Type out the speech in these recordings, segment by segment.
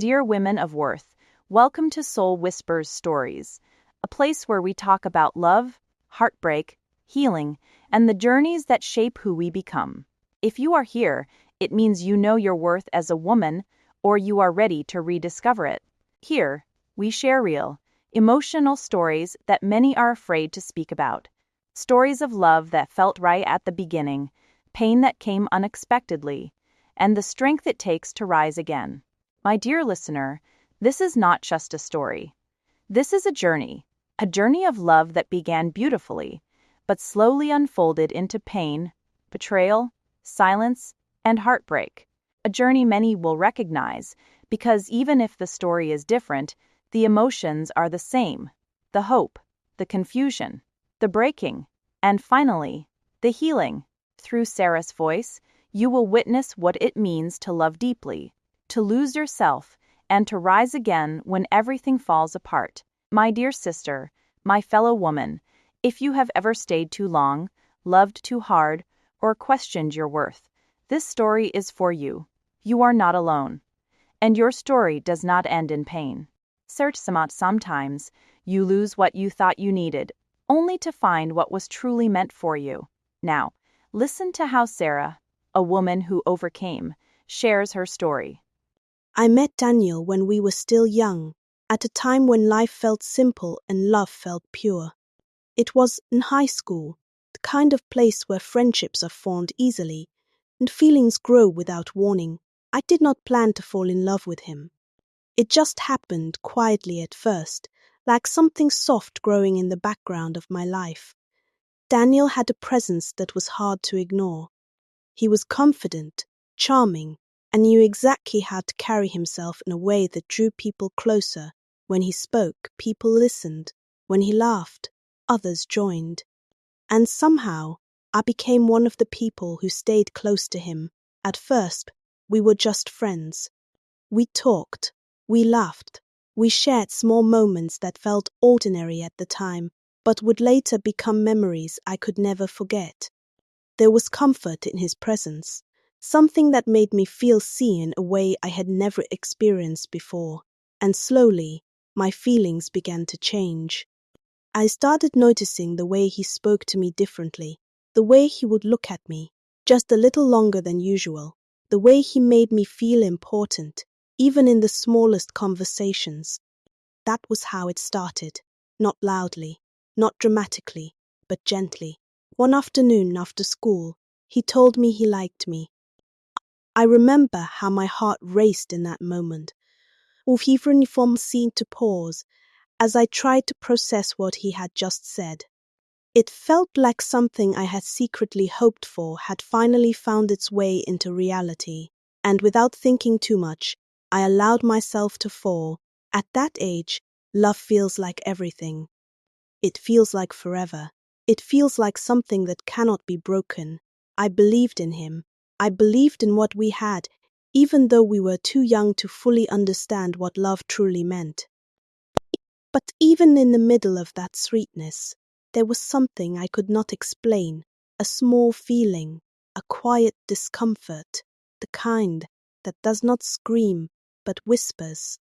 dear women of worth, welcome to Soul Whispers Stories, a place where we talk about love, heartbreak, healing, and the journeys that shape who we become. If you are here, it means you know your worth as a woman, or you are ready to rediscover it. Here, we share real, emotional stories that many are afraid to speak about. Stories of love that felt right at the beginning, pain that came unexpectedly, and the strength it takes to rise again. My dear listener, this is not just a story. This is a journey of love that began beautifully, but slowly unfolded into pain, betrayal, silence, and heartbreak. A journey many will recognize, because even if the story is different, the emotions are the same: the hope, the confusion, the breaking, and finally, the healing. Through Sarah's voice, you will witness what it means to love deeply, to lose yourself, and to rise again when everything falls apart. My dear sister, my fellow woman, if you have ever stayed too long, loved too hard, or questioned your worth, this story is for you. You are not alone. And your story does not end in pain. Sometimes you lose what you thought you needed, only to find what was truly meant for you. Now, listen to how Sarah, a woman who overcame, shares her story. I met Daniel when we were still young, at a time when life felt simple and love felt pure. It was in high school, the kind of place where friendships are formed easily and feelings grow without warning. I did not plan to fall in love with him. It just happened quietly at first, like something soft growing in the background of my life. Daniel had a presence that was hard to ignore. He was confident, charming, and knew exactly how to carry himself in a way that drew people closer. When he spoke, people listened. When he laughed, others joined. And somehow, I became one of the people who stayed close to him. At first, we were just friends. We talked, we laughed, we shared small moments that felt ordinary at the time, but would later become memories I could never forget. There was comfort in his presence, something that made me feel seen in a way I had never experienced before, and slowly, my feelings began to change. I started noticing the way he spoke to me differently, the way he would look at me, just a little longer than usual, the way he made me feel important, even in the smallest conversations. That was how it started, not loudly, not dramatically, but gently. One afternoon after school, he told me he liked me. I remember how my heart raced in that moment. Even seemed to pause as I tried to process what he had just said. It felt like something I had secretly hoped for had finally found its way into reality, and without thinking too much, I allowed myself to fall. At that age, love feels like everything. It feels like forever. It feels like something that cannot be broken. I believed in him. I believed in what we had, even though we were too young to fully understand what love truly meant. But even in the middle of that sweetness, there was something I could not explain, a small feeling, a quiet discomfort, the kind that does not scream but whispers.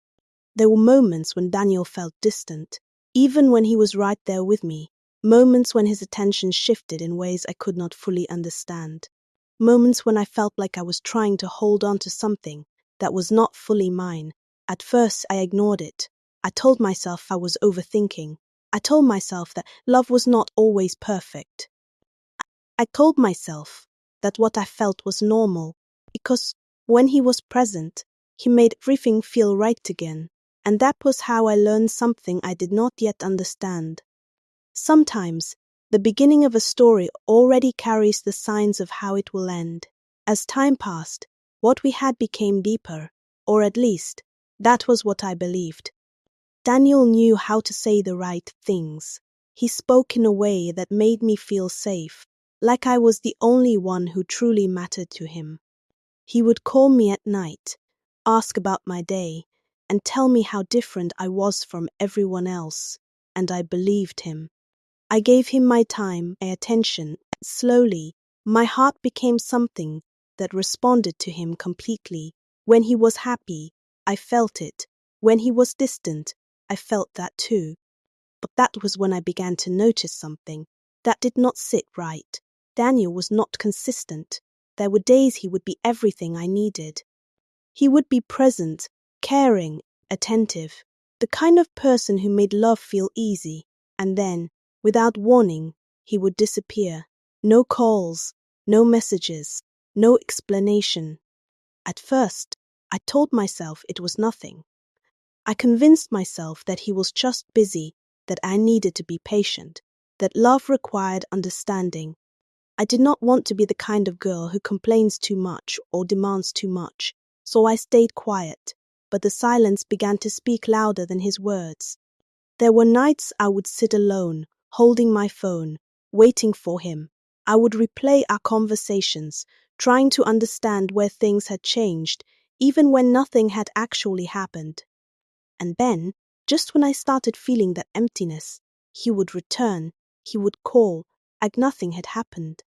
There were moments when Daniel felt distant, even when he was right there with me, moments when his attention shifted in ways I could not fully understand, moments when I felt like I was trying to hold on to something that was not fully mine. At first, I ignored it. I told myself I was overthinking. I told myself that love was not always perfect. I told myself that what I felt was normal, because when he was present, he made everything feel right again. And that was how I learned something I did not yet understand. Sometimes, the beginning of a story already carries the signs of how it will end. As time passed, what we had became deeper, or at least, that was what I believed. Daniel knew how to say the right things. He spoke in a way that made me feel safe, like I was the only one who truly mattered to him. He would call me at night, ask about my day, and tell me how different I was from everyone else, and I believed him. I gave him my time, my attention, and slowly, my heart became something that responded to him completely. When he was happy, I felt it. When he was distant, I felt that too. But that was when I began to notice something that did not sit right. Daniel was not consistent. There were days he would be everything I needed. He would be present, caring, attentive, the kind of person who made love feel easy. And then, without warning, he would disappear. No calls, no messages, no explanation. At first, I told myself it was nothing. I convinced myself that he was just busy, that I needed to be patient, that love required understanding. I did not want to be the kind of girl who complains too much or demands too much, so I stayed quiet, but the silence began to speak louder than his words. There were nights I would sit alone, holding my phone, waiting for him. I would replay our conversations, trying to understand where things had changed, even when nothing had actually happened. And then, just when I started feeling that emptiness, he would return, he would call, like nothing had happened.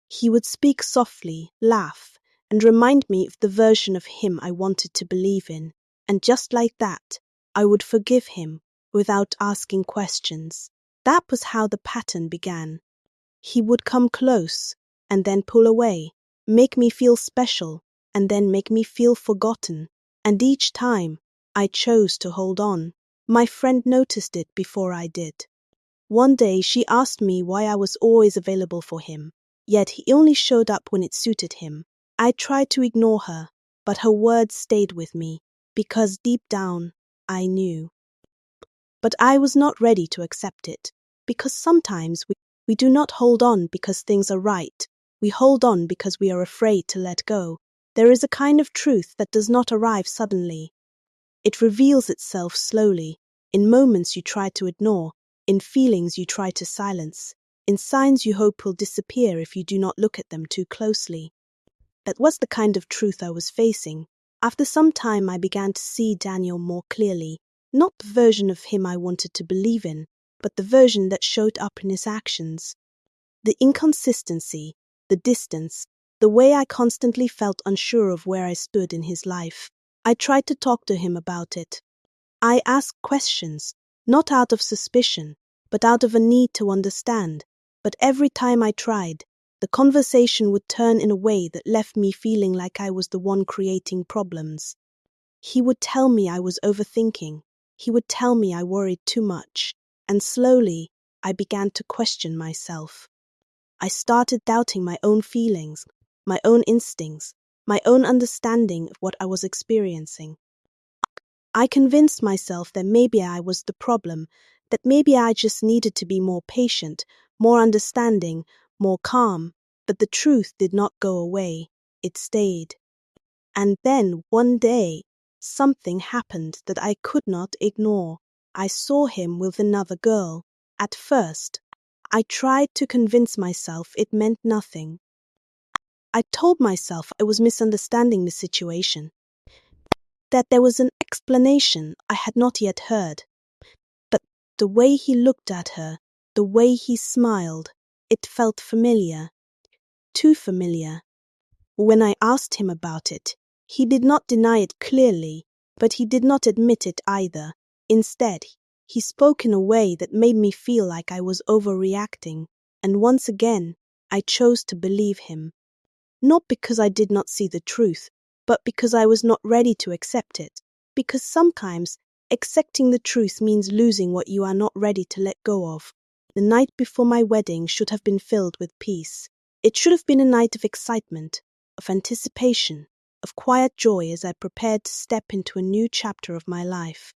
He would speak softly, laugh, and remind me of the version of him I wanted to believe in. And just like that, I would forgive him without asking questions. That was how the pattern began. He would come close, and then pull away, make me feel special, and then make me feel forgotten. And each time, I chose to hold on. My friend noticed it before I did. One day she asked me why I was always available for him, yet he only showed up when it suited him. I tried to ignore her, but her words stayed with me, because deep down, I knew. But I was not ready to accept it, because sometimes we do not hold on because things are right. We hold on because we are afraid to let go. There is a kind of truth that does not arrive suddenly. It reveals itself slowly, in moments you try to ignore, in feelings you try to silence, in signs you hope will disappear if you do not look at them too closely. That was the kind of truth I was facing. After some time I began to see Daniel more clearly, not the version of him I wanted to believe in, but the version that showed up in his actions. The inconsistency, the distance, the way I constantly felt unsure of where I stood in his life. I tried to talk to him about it. I asked questions, not out of suspicion, but out of a need to understand. But every time I tried, the conversation would turn in a way that left me feeling like I was the one creating problems. He would tell me I was overthinking. He would tell me I worried too much. And slowly, I began to question myself. I started doubting my own feelings, my own instincts, my own understanding of what I was experiencing. I convinced myself that maybe I was the problem, that maybe I just needed to be more patient, more understanding, more calm, but the truth did not go away. It stayed. And then, one day, something happened that I could not ignore. I saw him with another girl. At first, I tried to convince myself it meant nothing. I told myself I was misunderstanding the situation, that there was an explanation I had not yet heard. But the way he looked at her, the way he smiled, it felt familiar. Too familiar. When I asked him about it, he did not deny it clearly, but he did not admit it either. Instead, he spoke in a way that made me feel like I was overreacting, and once again, I chose to believe him. Not because I did not see the truth, but because I was not ready to accept it. Because sometimes, accepting the truth means losing what you are not ready to let go of. The night before my wedding should have been filled with peace. It should have been a night of excitement, of anticipation, of quiet joy as I prepared to step into a new chapter of my life.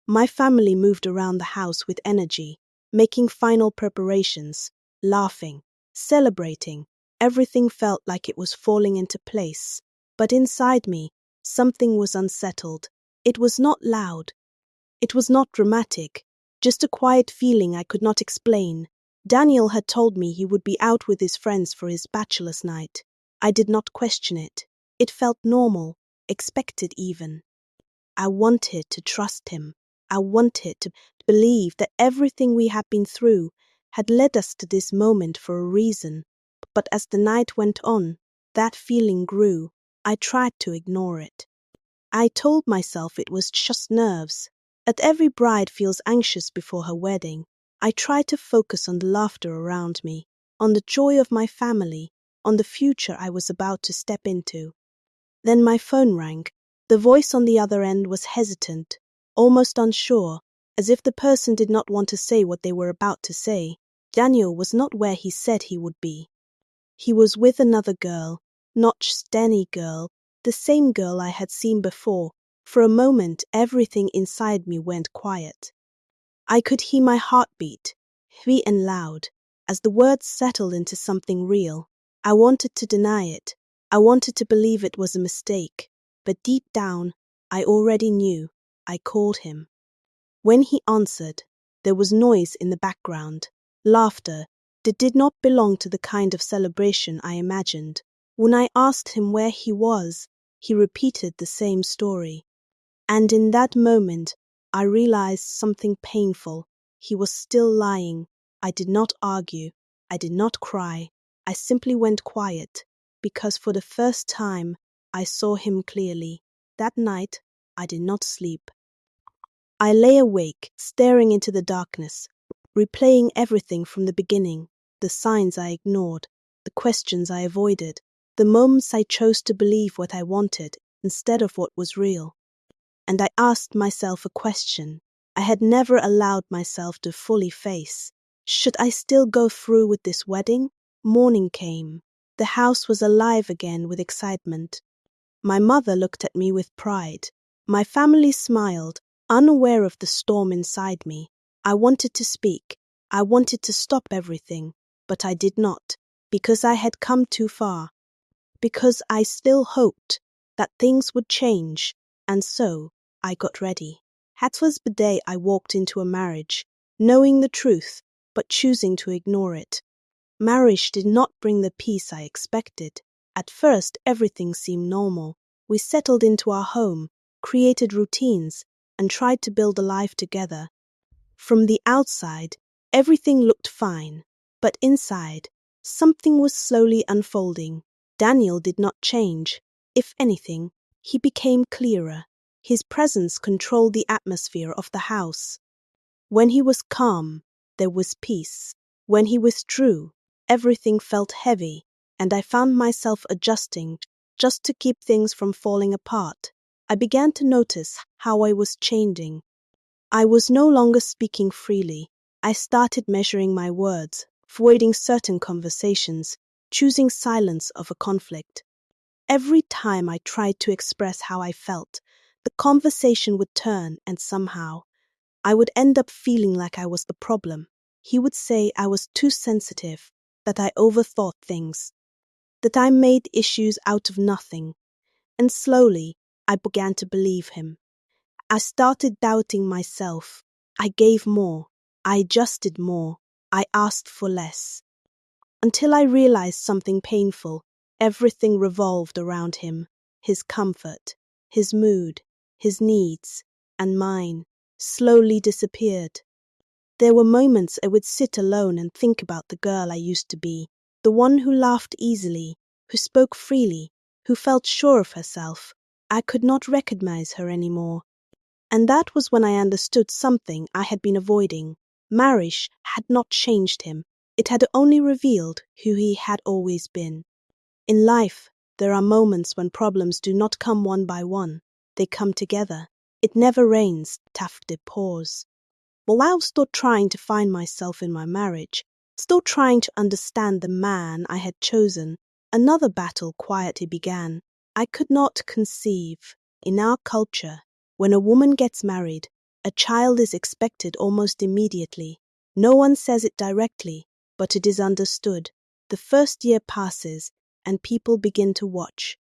My family moved around the house with energy, making final preparations, laughing, celebrating. Everything felt like it was falling into place. But inside me, something was unsettled. It was not loud. It was not dramatic. Just a quiet feeling I could not explain. Daniel had told me he would be out with his friends for his bachelor's night. I did not question it. It felt normal, expected even. I wanted to trust him. I wanted to believe that everything we had been through had led us to this moment for a reason. But as the night went on, that feeling grew. I tried to ignore it. I told myself it was just nerves. As every bride feels anxious before her wedding, I tried to focus on the laughter around me, on the joy of my family, on the future I was about to step into. Then my phone rang. The voice on the other end was hesitant, almost unsure, as if the person did not want to say what they were about to say. Daniel was not where he said he would be. He was with another girl, not just any girl, the same girl I had seen before. For a moment, everything inside me went quiet. I could hear my heartbeat, heavy and loud, as the words settled into something real. I wanted to deny it. I wanted to believe it was a mistake. But deep down, I already knew. I called him. When he answered, there was noise in the background, laughter that did not belong to the kind of celebration I imagined. When I asked him where he was, he repeated the same story. And in that moment, I realized something painful. He was still lying. I did not argue. I did not cry. I simply went quiet, because for the first time, I saw him clearly. That night, I did not sleep. I lay awake, staring into the darkness, replaying everything from the beginning, the signs I ignored, the questions I avoided, the moments I chose to believe what I wanted instead of what was real. And I asked myself a question I had never allowed myself to fully face. Should I still go through with this wedding? Morning came. The house was alive again with excitement. My mother looked at me with pride. My family smiled, unaware of the storm inside me. I wanted to speak. I wanted to stop everything, but I did not, because I had come too far. Because I still hoped that things would change, and so I got ready. That was the day I walked into a marriage, knowing the truth, but choosing to ignore it. Marriage did not bring the peace I expected. At first, everything seemed normal. We settled into our home, created routines, and tried to build a life together. From the outside, everything looked fine, but inside, something was slowly unfolding. Daniel did not change. If anything, he became clearer. His presence controlled the atmosphere of the house. When he was calm, there was peace. When he withdrew, everything felt heavy, and I found myself adjusting just to keep things from falling apart. I began to notice how I was changing. I was no longer speaking freely. I started measuring my words, avoiding certain conversations, choosing silence over conflict. Every time I tried to express how I felt, the conversation would turn, and somehow I would end up feeling like I was the problem. He would say I was too sensitive, that I overthought things, that I made issues out of nothing. And slowly, I began to believe him. I started doubting myself. I gave more. I adjusted more. I asked for less. Until I realized something painful. Everything revolved around him. His comfort, his mood, his needs, and mine slowly disappeared. There were moments I would sit alone and think about the girl I used to be, the one who laughed easily, who spoke freely, who felt sure of herself. I could not recognize her anymore. And that was when I understood something I had been avoiding. Marriage had not changed him. It had only revealed who he had always been. In life, there are moments when problems do not come one by one. They come together. It never rains, Taft did pause. While I was still trying to find myself in my marriage, still trying to understand the man I had chosen, another battle quietly began. I could not conceive. In our culture, when a woman gets married, a child is expected almost immediately. No one says it directly, but it is understood. The first year passes, and people begin to watch.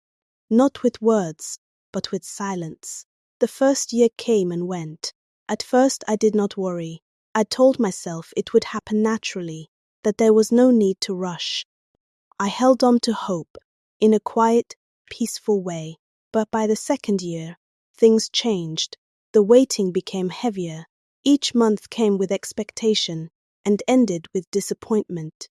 Not with words, but with silence. The first year came and went. At first I did not worry. I told myself it would happen naturally, that there was no need to rush. I held on to hope, in a quiet, peaceful way. But by the second year, things changed. The waiting became heavier. Each month came with expectation and ended with disappointment.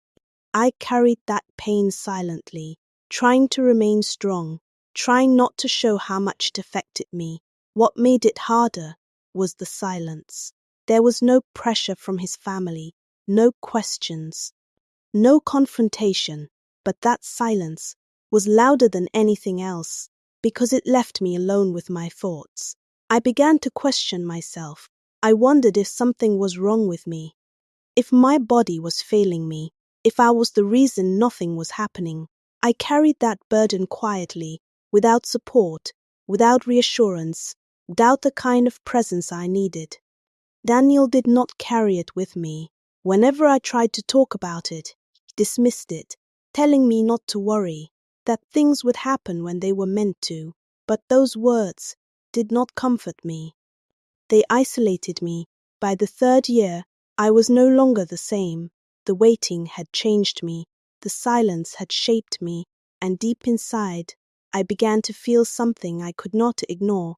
I carried that pain silently, trying to remain strong, trying not to show how much it affected me. What made it harder was the silence. There was no pressure from his family, no questions, no confrontation, but that silence was louder than anything else because it left me alone with my thoughts. I began to question myself. I wondered if something was wrong with me, if my body was failing me, if I was the reason nothing was happening. I carried that burden quietly, without support, without reassurance, without the kind of presence I needed. Daniel did not carry it with me. Whenever I tried to talk about it, he dismissed it, telling me not to worry, that things would happen when they were meant to. But those words did not comfort me. They isolated me. By the third year, I was no longer the same. The waiting had changed me. The silence had shaped me. And deep inside, I began to feel something I could not ignore.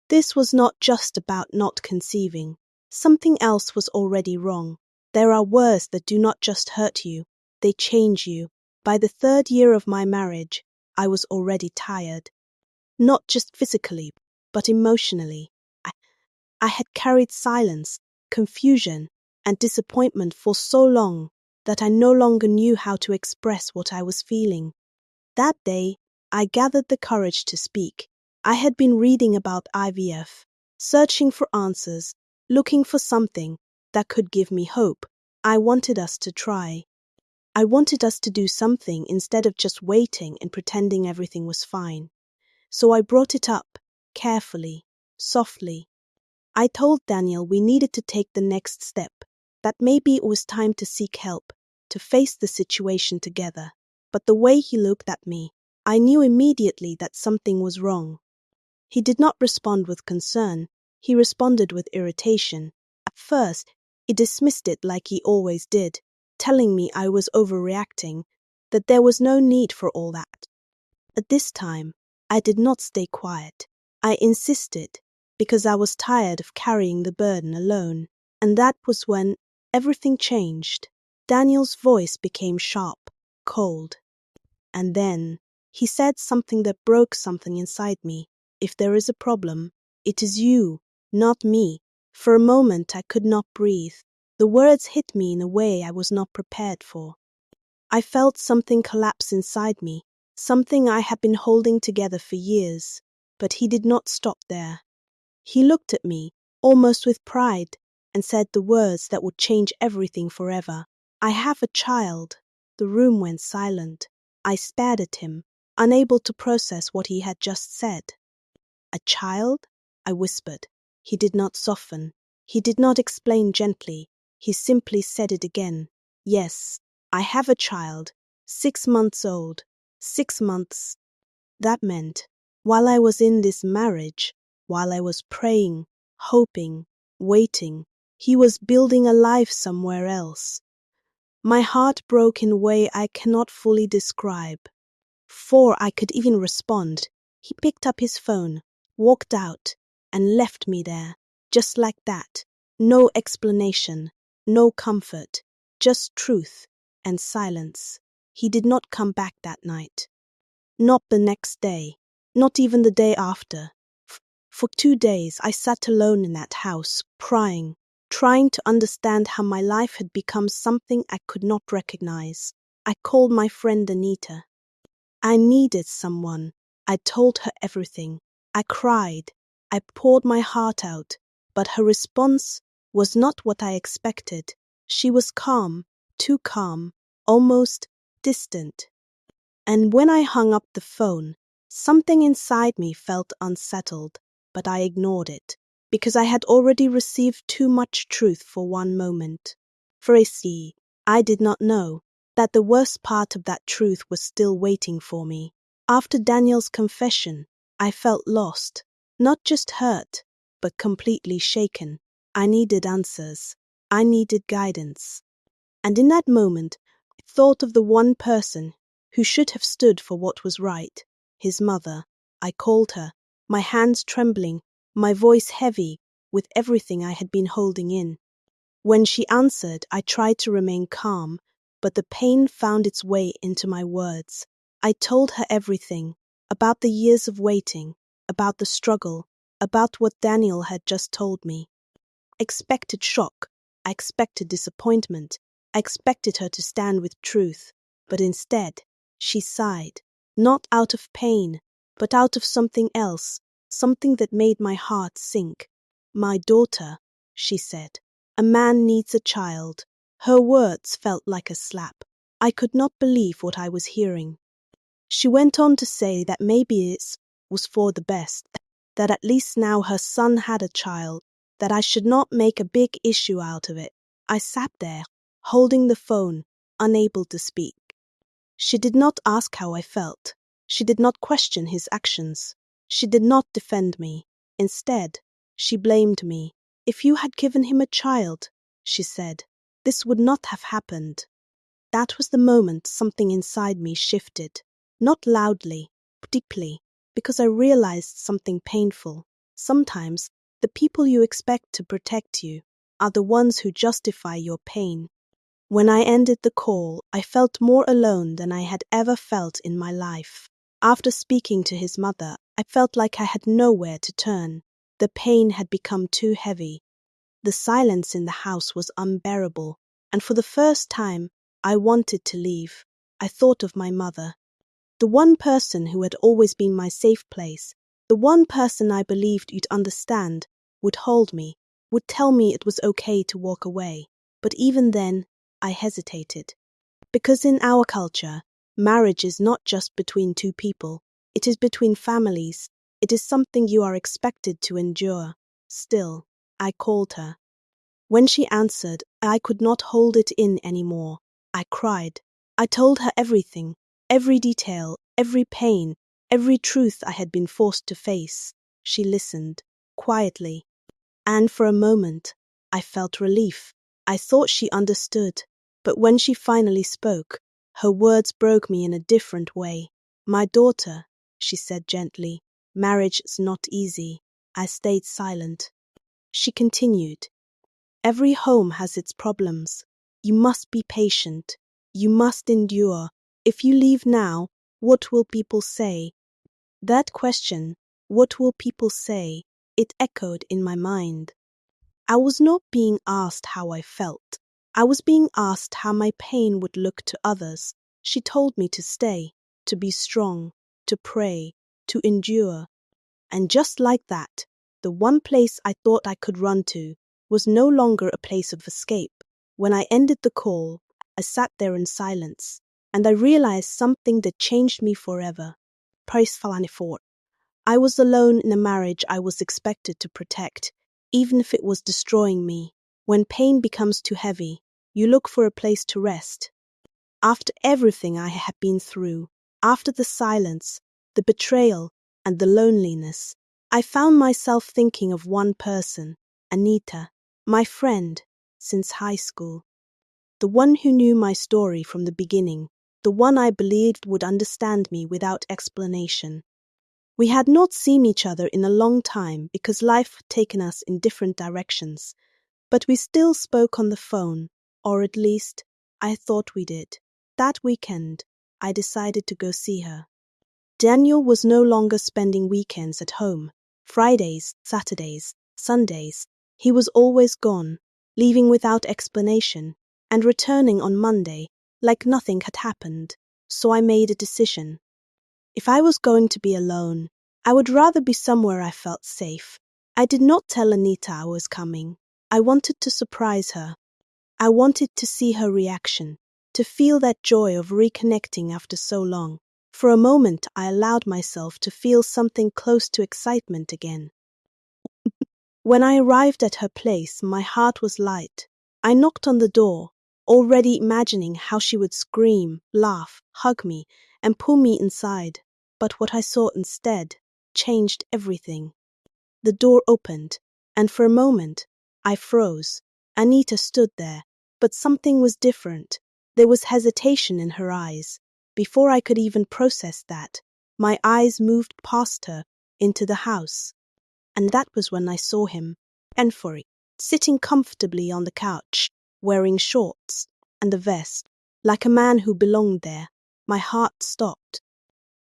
This was not just about not conceiving. Something else was already wrong. There are words that do not just hurt you, they change you. By the third year of my marriage, I was already tired. Not just physically, but emotionally. I had carried silence, confusion, and disappointment for so long that I no longer knew how to express what I was feeling. That day, I gathered the courage to speak. I had been reading about IVF, searching for answers, looking for something that could give me hope. I wanted us to try. I wanted us to do something instead of just waiting and pretending everything was fine. So I brought it up, carefully, softly. I told Daniel we needed to take the next step, that maybe it was time to seek help, to face the situation together. But the way he looked at me, I knew immediately that something was wrong. He did not respond with concern, he responded with irritation. At first, he dismissed it like he always did, telling me I was overreacting, that there was no need for all that. At this time, I did not stay quiet. I insisted, because I was tired of carrying the burden alone. And that was when everything changed. Daniel's voice became sharp, cold. And then he said something that broke something inside me. If there is a problem, it is you, not me. For a moment I could not breathe. The words hit me in a way I was not prepared for. I felt something collapse inside me, something I had been holding together for years. But he did not stop there. He looked at me, almost with pride, and said the words that would change everything forever. I have a child. The room went silent. I stared at him, unable to process what he had just said. A child? I whispered. He did not soften. He did not explain gently. He simply said it again. Yes, I have a child, 6 months old. 6 months. That meant, while I was in this marriage, while I was praying, hoping, waiting, he was building a life somewhere else. My heart broke in a way I cannot fully describe. Before I could even respond, he picked up his phone, walked out, and left me there, just like that. No explanation, no comfort, just truth and silence. He did not come back that night. Not the next day, not even the day after. For 2 days I sat alone in that house, crying, trying to understand how my life had become something I could not recognize. I called my friend Anita. I needed someone. I told her everything. I cried. I poured my heart out. But her response was not what I expected. She was calm, too calm, almost distant. And when I hung up the phone, something inside me felt unsettled, but I ignored it, because I had already received too much truth for one moment. For you see, I did not know that the worst part of that truth was still waiting for me. After Daniel's confession, I felt lost, not just hurt, but completely shaken. I needed answers. I needed guidance. And in that moment, I thought of the one person who should have stood for what was right, his mother. I called her, my hands trembling, my voice heavy with everything I had been holding in. When she answered, I tried to remain calm, but the pain found its way into my words. I told her everything, about the years of waiting, about the struggle, about what Daniel had just told me. I expected shock. I expected disappointment. I expected her to stand with truth. But instead, she sighed, not out of pain, but out of something else, something that made my heart sink. "My daughter," she said, "a man needs a child." Her words felt like a slap. I could not believe what I was hearing. She went on to say that maybe it was for the best, that at least now her son had a child, that I should not make a big issue out of it. I sat there, holding the phone, unable to speak. She did not ask how I felt. She did not question his actions. She did not defend me. Instead, she blamed me. "If you had given him a child," she said, "this would not have happened." That was the moment something inside me shifted. Not loudly, but deeply, because I realized something painful. Sometimes, the people you expect to protect you are the ones who justify your pain. When I ended the call, I felt more alone than I had ever felt in my life. After speaking to his mother, I felt like I had nowhere to turn. The pain had become too heavy. The silence in the house was unbearable, and for the first time, I wanted to leave. I thought of my mother, the one person who had always been my safe place, the one person I believed you'd understand, would hold me, would tell me it was okay to walk away. But even then, I hesitated. Because in our culture, marriage is not just between two people, it is between families. It is something you are expected to endure. Still, I called her. When she answered, I could not hold it in anymore. I cried. I told her everything, every detail, every pain, every truth I had been forced to face. She listened, quietly, and for a moment, I felt relief. I thought she understood, but when she finally spoke, her words broke me in a different way. "My daughter," she said gently, "marriage is not easy." I stayed silent. She continued, "Every home has its problems. You must be patient. You must endure. If you leave now, what will people say?" That question, "what will people say?" it echoed in my mind. I was not being asked how I felt. I was being asked how my pain would look to others. She told me to stay, to be strong, to pray, to endure. And just like that, the one place I thought I could run to was no longer a place of escape. When I ended the call, I sat there in silence, and I realized something that changed me forever. Praise for. I was alone in a marriage I was expected to protect, even if it was destroying me. When pain becomes too heavy, you look for a place to rest. After everything I had been through, after the silence, the betrayal, and the loneliness, I found myself thinking of one person, Anita, my friend since high school. The one who knew my story from the beginning, the one I believed would understand me without explanation. We had not seen each other in a long time because life had taken us in different directions, but we still spoke on the phone, or at least, I thought we did. That weekend, I decided to go see her. Daniel was no longer spending weekends at home. Fridays, Saturdays, Sundays, he was always gone, leaving without explanation, and returning on Monday like nothing had happened. So I made a decision. If I was going to be alone, I would rather be somewhere I felt safe. I did not tell Anita I was coming. I wanted to surprise her. I wanted to see her reaction, to feel that joy of reconnecting after so long. For a moment, I allowed myself to feel something close to excitement again. When I arrived at her place, my heart was light. I knocked on the door, already imagining how she would scream, laugh, hug me, and pull me inside. But what I saw instead changed everything. The door opened, and for a moment, I froze. Anita stood there, but something was different. There was hesitation in her eyes. Before I could even process that, my eyes moved past her into the house. And that was when I saw him, Enfory, sitting comfortably on the couch, wearing shorts and a vest, like a man who belonged there. My heart stopped.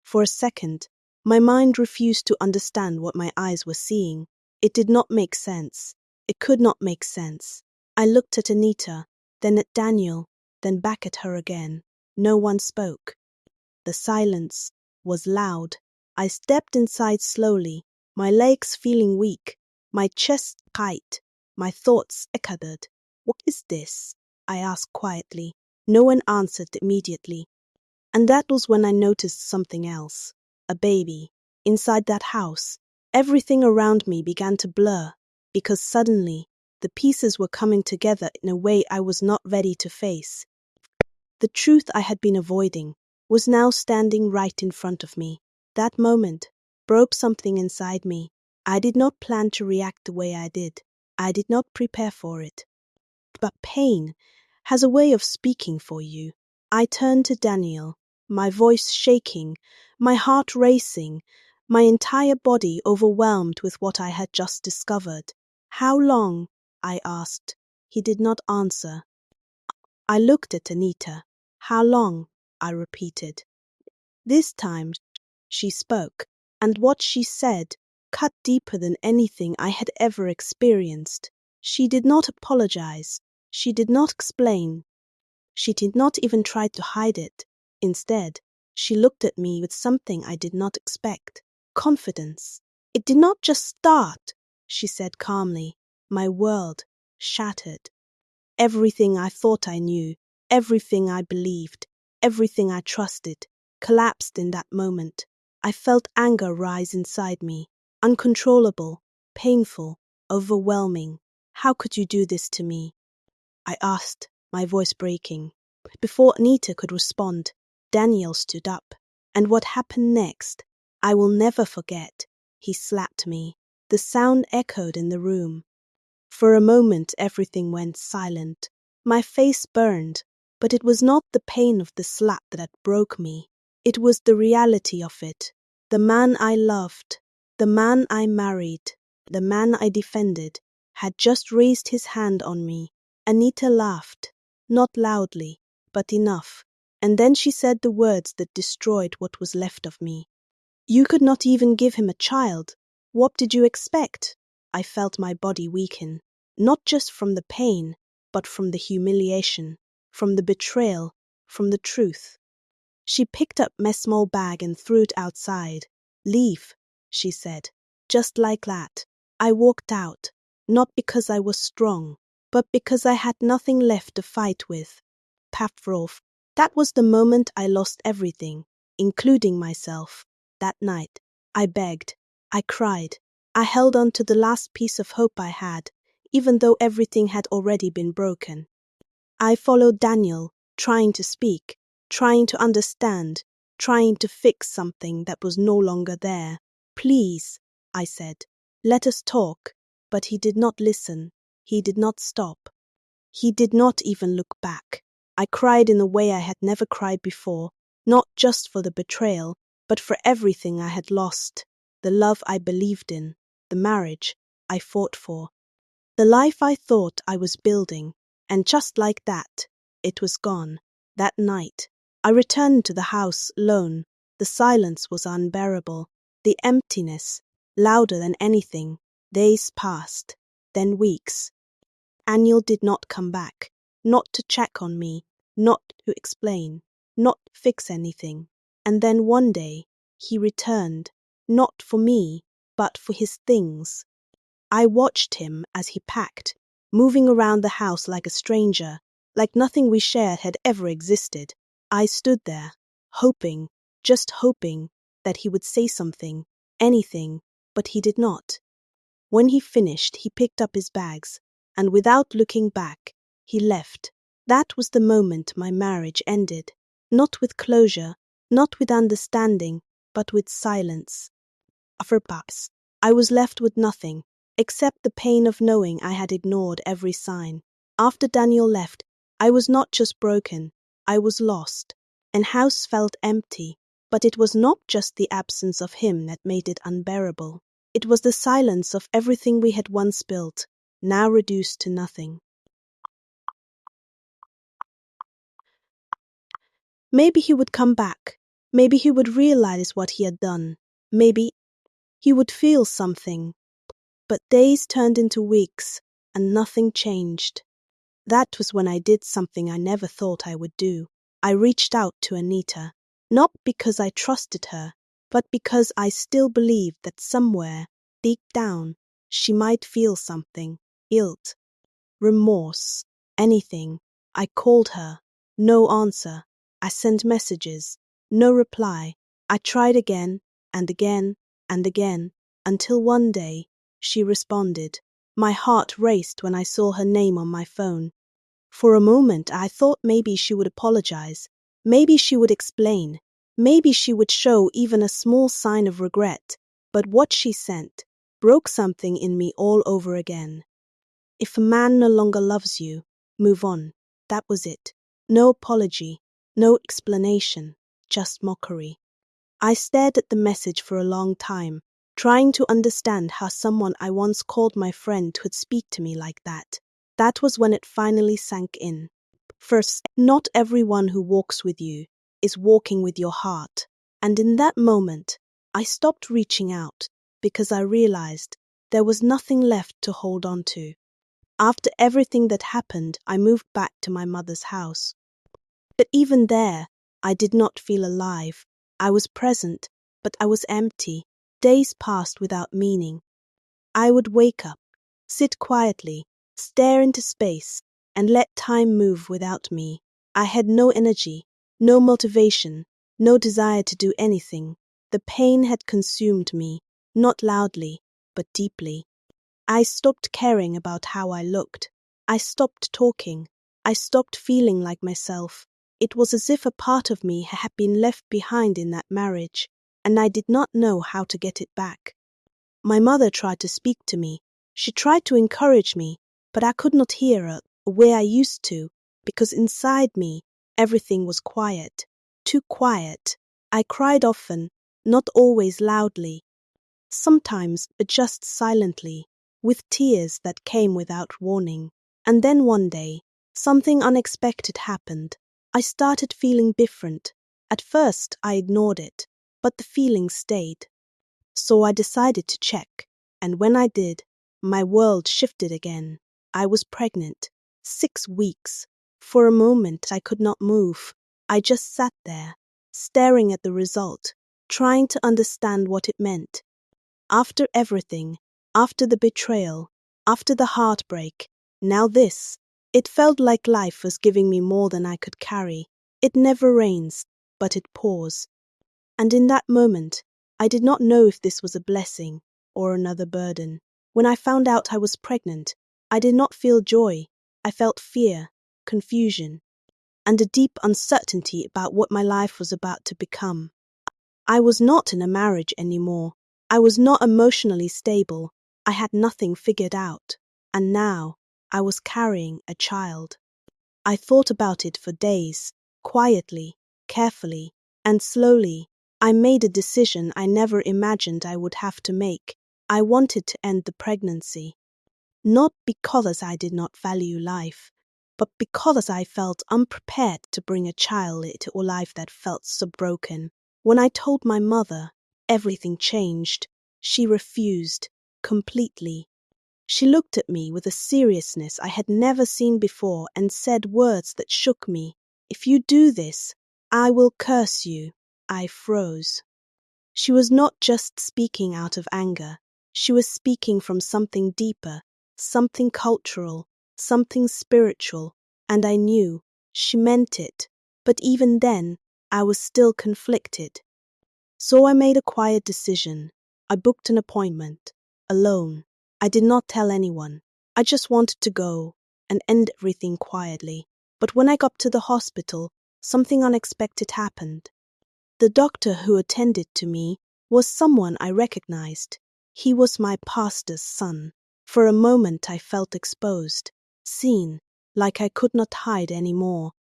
For a second, My mind refused to understand what my eyes were seeing. It did not make sense. It could not make sense. I looked at Anita, then at Daniel, then back at her again. No one spoke. The silence was loud. I stepped inside slowly, my legs feeling weak, my chest tight, my thoughts echoed. "What is this?" I asked quietly. No one answered immediately. And that was when I noticed something else. A baby. Inside that house, everything around me began to blur, because suddenly the pieces were coming together in a way I was not ready to face. The truth I had been avoiding was now standing right in front of me. That moment broke something inside me. I did not plan to react the way I did. I did not prepare for it. But pain has a way of speaking for you. I turned to Daniel, my voice shaking, my heart racing, my entire body overwhelmed with what I had just discovered. "How long?" I asked. He did not answer. I looked at Anita. "How long?" I repeated. This time she spoke, and what she said cut deeper than anything I had ever experienced. She did not apologize. She did not explain. She did not even try to hide it. Instead, she looked at me with something I did not expect. Confidence. "It did not just start," she said calmly. My world shattered. Everything I thought I knew, everything I believed, everything I trusted, collapsed in that moment. I felt anger rise inside me, uncontrollable, painful, overwhelming. "How could you do this to me?" I asked, my voice breaking. Before Anita could respond, Daniel stood up. And what happened next, I will never forget. He slapped me. The sound echoed in the room. For a moment everything went silent. My face burned, but it was not the pain of the slap that broke me. It was the reality of it. The man I loved, the man I married, the man I defended, had just raised his hand on me. Anita laughed, not loudly, but enough, and then she said the words that destroyed what was left of me. "You could not even give him a child. What did you expect?" I felt my body weaken, not just from the pain, but from the humiliation, from the betrayal, from the truth. She picked up my small bag and threw it outside. "Leave," she said, just like that. I walked out, not because I was strong, but because I had nothing left to fight with. Pavlov. That was the moment I lost everything, including myself. That night, I begged, I cried, I held on to the last piece of hope I had, even though everything had already been broken. I followed Daniel, trying to speak, trying to understand, trying to fix something that was no longer there. "Please," I said, "let us talk." But he did not listen. He did not stop. He did not even look back. I cried in a way I had never cried before, not just for the betrayal, but for everything I had lost. The love I believed in, the marriage I fought for, the life I thought I was building. And just like that, it was gone. That night, I returned to the house alone. The silence was unbearable, the emptiness, louder than anything. Days passed, then weeks. Daniel did not come back, not to check on me, not to explain, not to fix anything. And then one day, he returned, not for me, but for his things. I watched him as he packed, moving around the house like a stranger, like nothing we shared had ever existed. I stood there, hoping, just hoping, that he would say something, anything, but he did not. When he finished, he picked up his bags, and without looking back, he left. That was the moment my marriage ended, not with closure, not with understanding, but with silence. After Pax, I was left with nothing, except the pain of knowing I had ignored every sign. After Daniel left, I was not just broken, I was lost. And house felt empty, but it was not just the absence of him that made it unbearable. It was the silence of everything we had once built, now reduced to nothing. Maybe he would come back. Maybe he would realize what he had done. Maybe he would feel something. But days turned into weeks, and nothing changed. That was when I did something I never thought I would do. I reached out to Anita, not because I trusted her, but because I still believed that somewhere, deep down, she might feel something, guilt, remorse, anything. I called her, no answer. I sent messages, no reply. I tried again and again and again, until one day she responded. My heart raced when I saw her name on my phone. For a moment I thought maybe she would apologize, maybe she would explain, maybe she would show even a small sign of regret. But what she sent broke something in me all over again. If a man no longer loves you, move on. That was it. No apology, no explanation, just mockery. I stared at the message for a long time, trying to understand how someone I once called my friend could speak to me like that. That was when it finally sank in. First, not everyone who walks with you is walking with your heart. And in that moment, I stopped reaching out because I realized there was nothing left to hold on to. After everything that happened, I moved back to my mother's house. But even there, I did not feel alive. I was present, but I was empty. Days passed without meaning. I would wake up, sit quietly, stare into space, and let time move without me. I had no energy, no motivation, no desire to do anything. The pain had consumed me, not loudly, but deeply. I stopped caring about how I looked. I stopped talking. I stopped feeling like myself. It was as if a part of me had been left behind in that marriage, and I did not know how to get it back. My mother tried to speak to me. She tried to encourage me, but I could not hear her the way I used to, because inside me, everything was quiet. Too quiet. I cried often, not always loudly. Sometimes just silently, with tears that came without warning. And then one day, something unexpected happened. I started feeling different. At first, I ignored it, but the feeling stayed. So I decided to check, and when I did, my world shifted again. I was pregnant, 6 weeks. For a moment, I could not move. I just sat there, staring at the result, trying to understand what it meant. After everything, after the betrayal, after the heartbreak, now this. It felt like life was giving me more than I could carry. It never rains, but it pours. And in that moment, I did not know if this was a blessing or another burden. When I found out I was pregnant, I did not feel joy. I felt fear, confusion, and a deep uncertainty about what my life was about to become. I was not in a marriage anymore. I was not emotionally stable. I had nothing figured out. And now, I was carrying a child. I thought about it for days, quietly, carefully, and slowly. I made a decision I never imagined I would have to make. I wanted to end the pregnancy. Not because I did not value life, but because I felt unprepared to bring a child into a life that felt so broken. When I told my mother, everything changed. She refused, completely. She looked at me with a seriousness I had never seen before and said words that shook me. "If you do this, I will curse you." I froze. She was not just speaking out of anger. She was speaking from something deeper, something cultural, something spiritual, and I knew she meant it. But even then, I was still conflicted. So I made a quiet decision. I booked an appointment, alone. I did not tell anyone. I just wanted to go and end everything quietly. But when I got to the hospital, something unexpected happened. The doctor who attended to me was someone I recognized. He was my pastor's son. For a moment I felt exposed, seen, like I could not hide any more.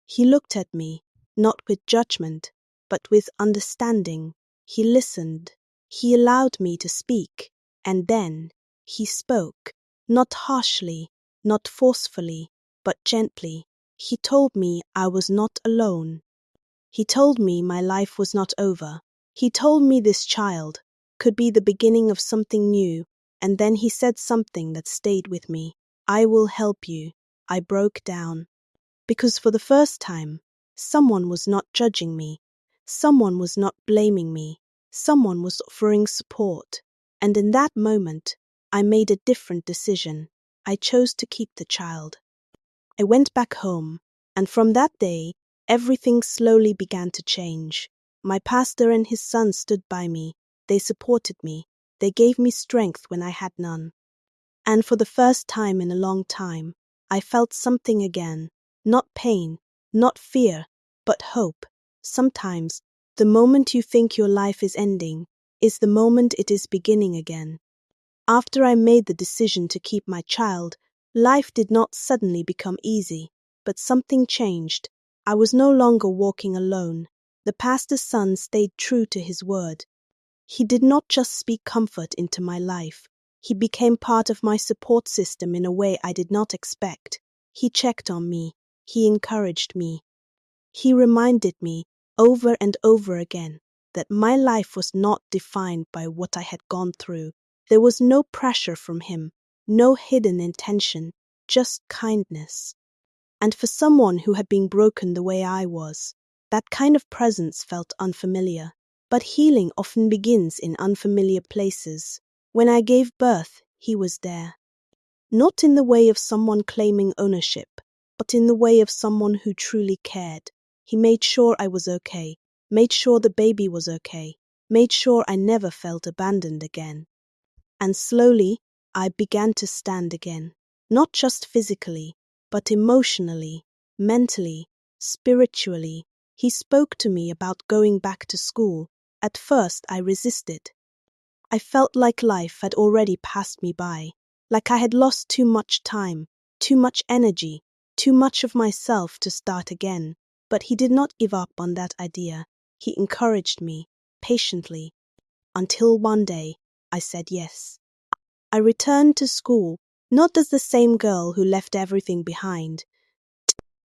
He looked at me, not with judgment, but with understanding. He listened. He allowed me to speak. And then he spoke, not harshly, not forcefully, but gently. He told me I was not alone. He told me my life was not over. He told me this child could be the beginning of something new, and then he said something that stayed with me. I will help you. I broke down. Because for the first time, someone was not judging me. Someone was not blaming me. Someone was offering support. And in that moment, I made a different decision. I chose to keep the child. I went back home, and from that day, everything slowly began to change. My pastor and his son stood by me. They supported me. They gave me strength when I had none. And for the first time in a long time, I felt something again. Not pain, not fear, but hope. Sometimes, the moment you think your life is ending is the moment it is beginning again. After I made the decision to keep my child, life did not suddenly become easy, but something changed. I was no longer walking alone. The pastor's son stayed true to his word. He did not just speak comfort into my life. He became part of my support system in a way I did not expect. He checked on me. He encouraged me. He reminded me over and over again that my life was not defined by what I had gone through. There was no pressure from him, no hidden intention, just kindness. And for someone who had been broken the way I was, that kind of presence felt unfamiliar. But healing often begins in unfamiliar places. When I gave birth, he was there. Not in the way of someone claiming ownership, but in the way of someone who truly cared. He made sure I was okay, made sure the baby was okay, made sure I never felt abandoned again. And slowly, I began to stand again, not just physically, but emotionally, mentally, spiritually. He spoke to me about going back to school. At first, I resisted. I felt like life had already passed me by, like I had lost too much time, too much energy, too much of myself to start again. But he did not give up on that idea. He encouraged me, patiently, until one day I said yes. I returned to school, not as the same girl who left everything behind,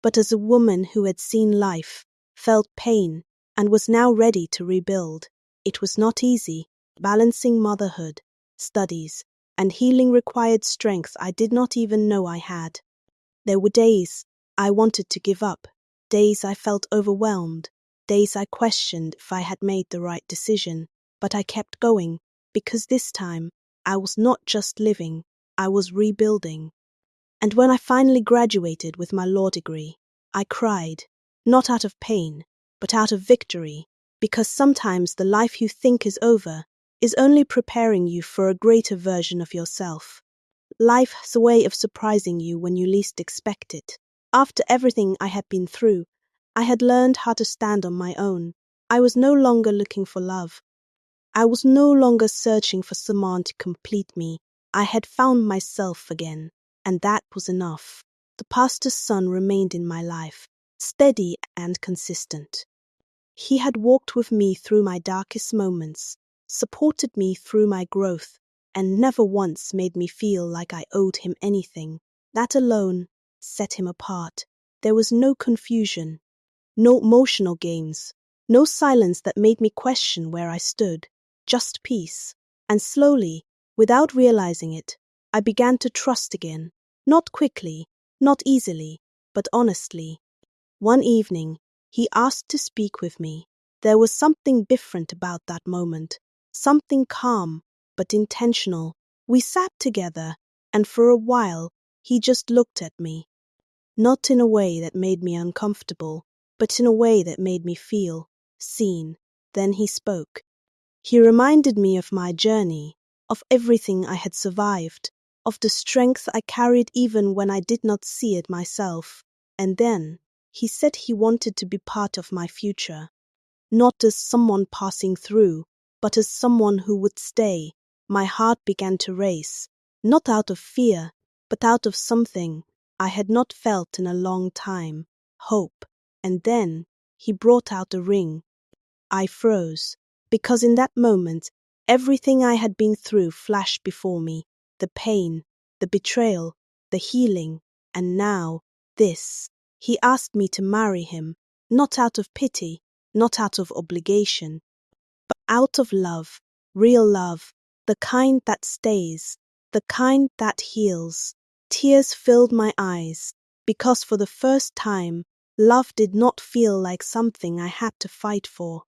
but as a woman who had seen life, felt pain, and was now ready to rebuild. It was not easy. Balancing motherhood, studies, and healing required strength I did not even know I had. There were days I wanted to give up, days I felt overwhelmed, days I questioned if I had made the right decision, but I kept going, because this time I was not just living, I was rebuilding. And when I finally graduated with my law degree, I cried, not out of pain, but out of victory, because sometimes the life you think is over is only preparing you for a greater version of yourself. Life's a way of surprising you when you least expect it. After everything I had been through, I had learned how to stand on my own. I was no longer looking for love. I was no longer searching for someone to complete me. I had found myself again, and that was enough. The pastor's son remained in my life, steady and consistent. He had walked with me through my darkest moments, supported me through my growth, and never once made me feel like I owed him anything. That alone set him apart. There was no confusion, no emotional games, no silence that made me question where I stood, just peace. And slowly, without realizing it, I began to trust again, not quickly, not easily, but honestly. One evening, he asked to speak with me. There was something different about that moment, something calm, but intentional. We sat together, and for a while, he just looked at me. Not in a way that made me uncomfortable, but in a way that made me feel seen. Then he spoke. He reminded me of my journey, of everything I had survived, of the strength I carried even when I did not see it myself. And then he said he wanted to be part of my future, not as someone passing through, but as someone who would stay. My heart began to race, not out of fear, but out of something I had not felt in a long time, hope. And then he brought out a ring. I froze, because in that moment, everything I had been through flashed before me, the pain, the betrayal, the healing, and now, this. He asked me to marry him, not out of pity, not out of obligation, Out of love, real love, the kind that stays, the kind that heals. Tears filled my eyes, because for the first time, love did not feel like something I had to fight for.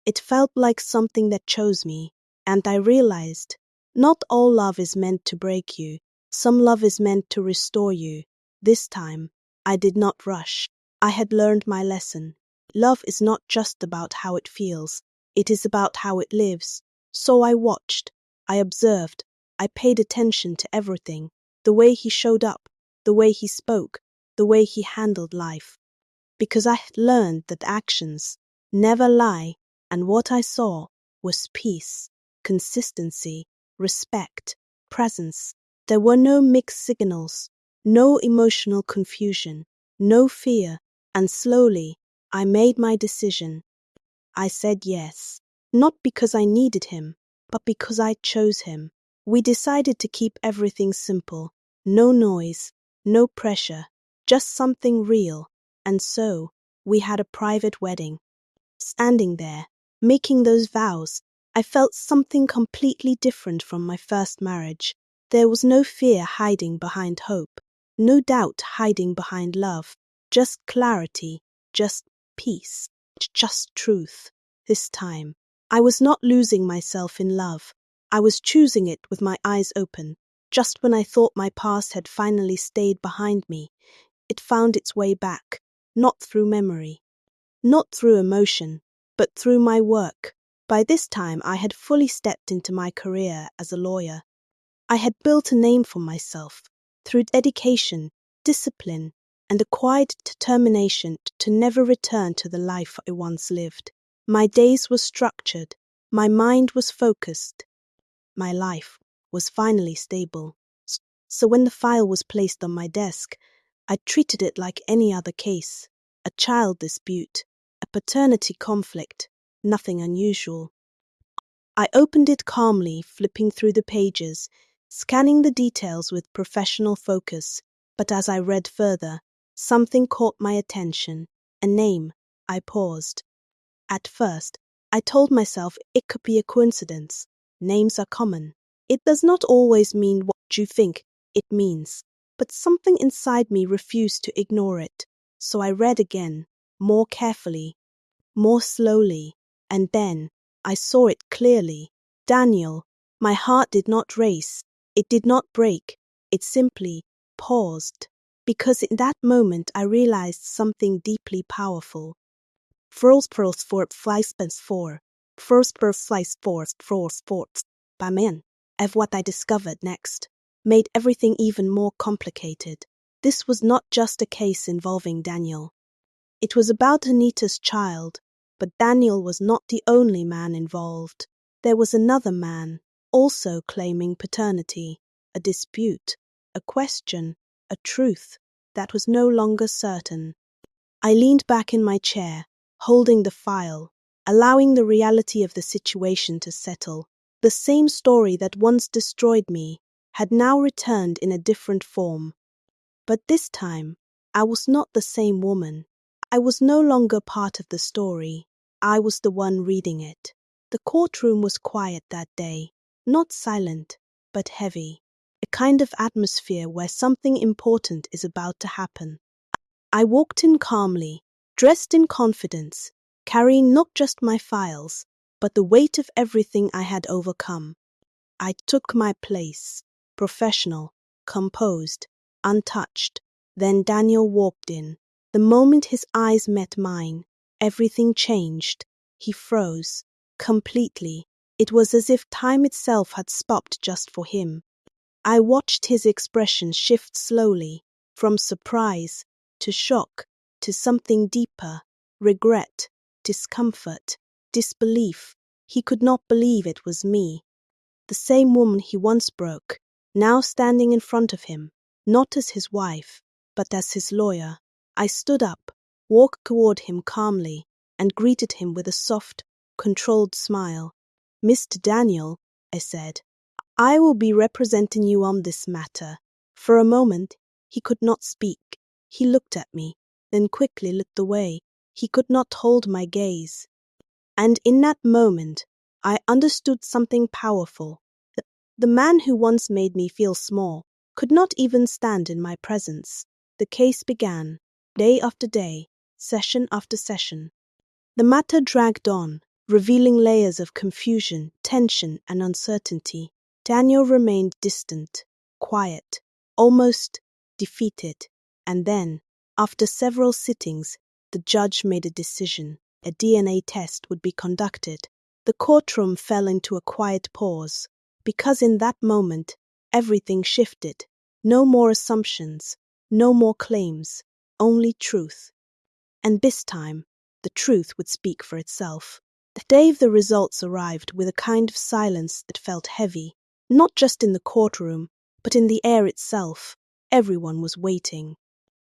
It felt like something that chose me, and I realized, not all love is meant to break you. Some love is meant to restore you. This time, I did not rush. I had learned my lesson. Love is not just about how it feels, it is about how it lives. So I watched, I observed, I paid attention to everything, the way he showed up, the way he spoke, the way he handled life. Because I had learned that actions never lie, and what I saw was peace, consistency, respect, presence. There were no mixed signals, no emotional confusion, no fear, and slowly I made my decision. I said yes, not because I needed him, but because I chose him. We decided to keep everything simple, no noise, no pressure, just something real, and so we had a private wedding. Standing there, making those vows, I felt something completely different from my first marriage. There was no fear hiding behind hope, no doubt hiding behind love, just clarity, just peace, just truth. This time, I was not losing myself in love. I was choosing it with my eyes open. Just when I thought my past had finally stayed behind me, it found its way back, not through memory, not through emotion, but through my work. By this time, I had fully stepped into my career as a lawyer. I had built a name for myself through dedication, discipline, and a quiet determination to never return to the life I once lived. My days were structured, my mind was focused, my life was finally stable. So when the file was placed on my desk, I treated it like any other case, a child dispute, a paternity conflict, nothing unusual. I opened it calmly, flipping through the pages, scanning the details with professional focus, but as I read further, something caught my attention, a name. I paused. At first, I told myself it could be a coincidence. Names are common. It does not always mean what you think it means, but something inside me refused to ignore it. So I read again, more carefully, more slowly, and then I saw it clearly. Daniel. My heart did not race. It did not break. It simply paused. Because in that moment I realized something deeply powerful. First pearls for flies for. First pearls flies for sports. By man. Of what I discovered next made everything even more complicated. This was not just a case involving Daniel. It was about Anita's child, but Daniel was not the only man involved. There was another man, also claiming paternity, a dispute, a question, a truth that was no longer certain. I leaned back in my chair, holding the file, allowing the reality of the situation to settle. The same story that once destroyed me had now returned in a different form. But this time, I was not the same woman. I was no longer part of the story. I was the one reading it. The courtroom was quiet that day, not silent, but heavy. A kind of atmosphere where something important is about to happen. I walked in calmly, dressed in confidence, carrying not just my files, but the weight of everything I had overcome. I took my place, professional, composed, untouched. Then Daniel walked in. The moment his eyes met mine, everything changed. He froze, completely. It was as if time itself had stopped just for him. I watched his expression shift slowly, from surprise to shock to something deeper, regret, discomfort, disbelief. He could not believe it was me. The same woman he once broke, now standing in front of him, not as his wife, but as his lawyer. I stood up, walked toward him calmly, and greeted him with a soft, controlled smile. "Mr. Daniel," I said, "I will be representing you on this matter." For a moment, he could not speak. He looked at me, then quickly looked away. He could not hold my gaze. And in that moment, I understood something powerful. The man who once made me feel small could not even stand in my presence. The case began, day after day, session after session. The matter dragged on, revealing layers of confusion, tension, and uncertainty. Daniel remained distant, quiet, almost defeated. And then, after several sittings, the judge made a decision. A DNA test would be conducted. The courtroom fell into a quiet pause, because in that moment, everything shifted. No more assumptions, no more claims, only truth. And this time, the truth would speak for itself. The day of the results arrived with a kind of silence that felt heavy, not just in the courtroom, but in the air itself. Everyone was waiting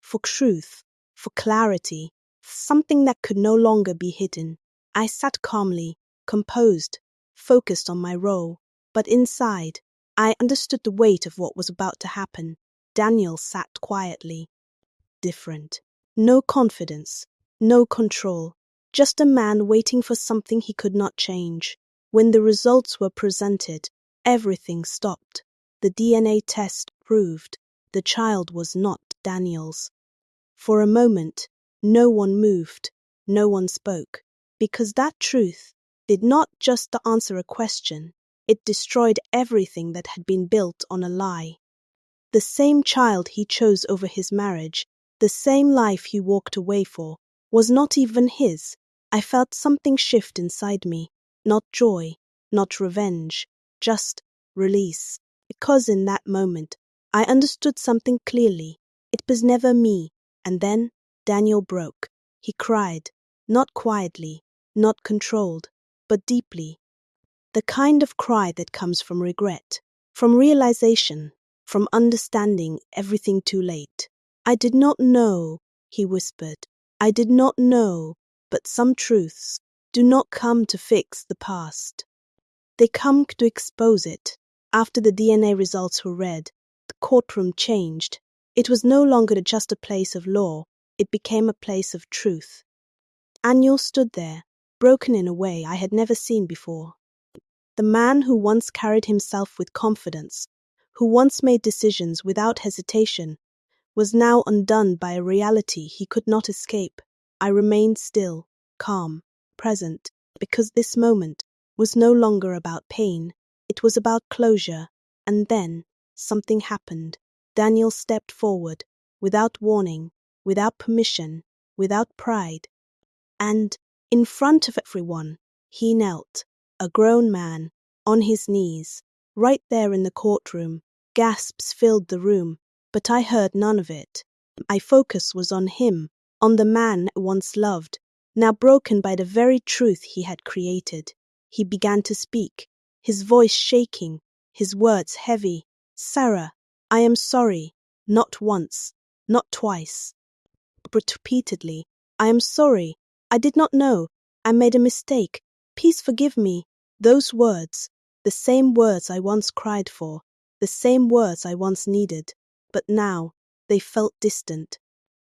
for truth, for clarity, something that could no longer be hidden. I sat calmly, composed, focused on my role, but inside, I understood the weight of what was about to happen. Daniel sat quietly, different. No confidence, no control, just a man waiting for something he could not change. When the results were presented, everything stopped. The DNA test proved the child was not Daniel's. For a moment, no one moved, no one spoke, because that truth did not just answer a question, it destroyed everything that had been built on a lie. The same child he chose over his marriage, the same life he walked away for, was not even his. I felt something shift inside me, not joy, not revenge, just release. Because in that moment, I understood something clearly. It was never me. And then Daniel broke. He cried, not quietly, not controlled, but deeply. The kind of cry that comes from regret, from realization, from understanding everything too late. I did not know, he whispered. I did not know, but some truths do not come to fix the past. They come to expose it. After the DNA results were read, the courtroom changed. It was no longer just a place of law, it became a place of truth. Daniel stood there, broken in a way I had never seen before. The man who once carried himself with confidence, who once made decisions without hesitation, was now undone by a reality he could not escape. I remained still, calm, present, because this moment was no longer about pain, it was about closure. And then something happened. Daniel stepped forward, without warning, without permission, without pride. And, in front of everyone, he knelt, a grown man, on his knees, right there in the courtroom. Gasps filled the room, but I heard none of it. My focus was on him, on the man I once loved, now broken by the very truth he had created. He began to speak, his voice shaking, his words heavy. "Sarah, I am sorry, not once, not twice, but repeatedly. I am sorry. I did not know. I made a mistake. Please forgive me." Those words, the same words I once cried for, the same words I once needed, but now they felt distant,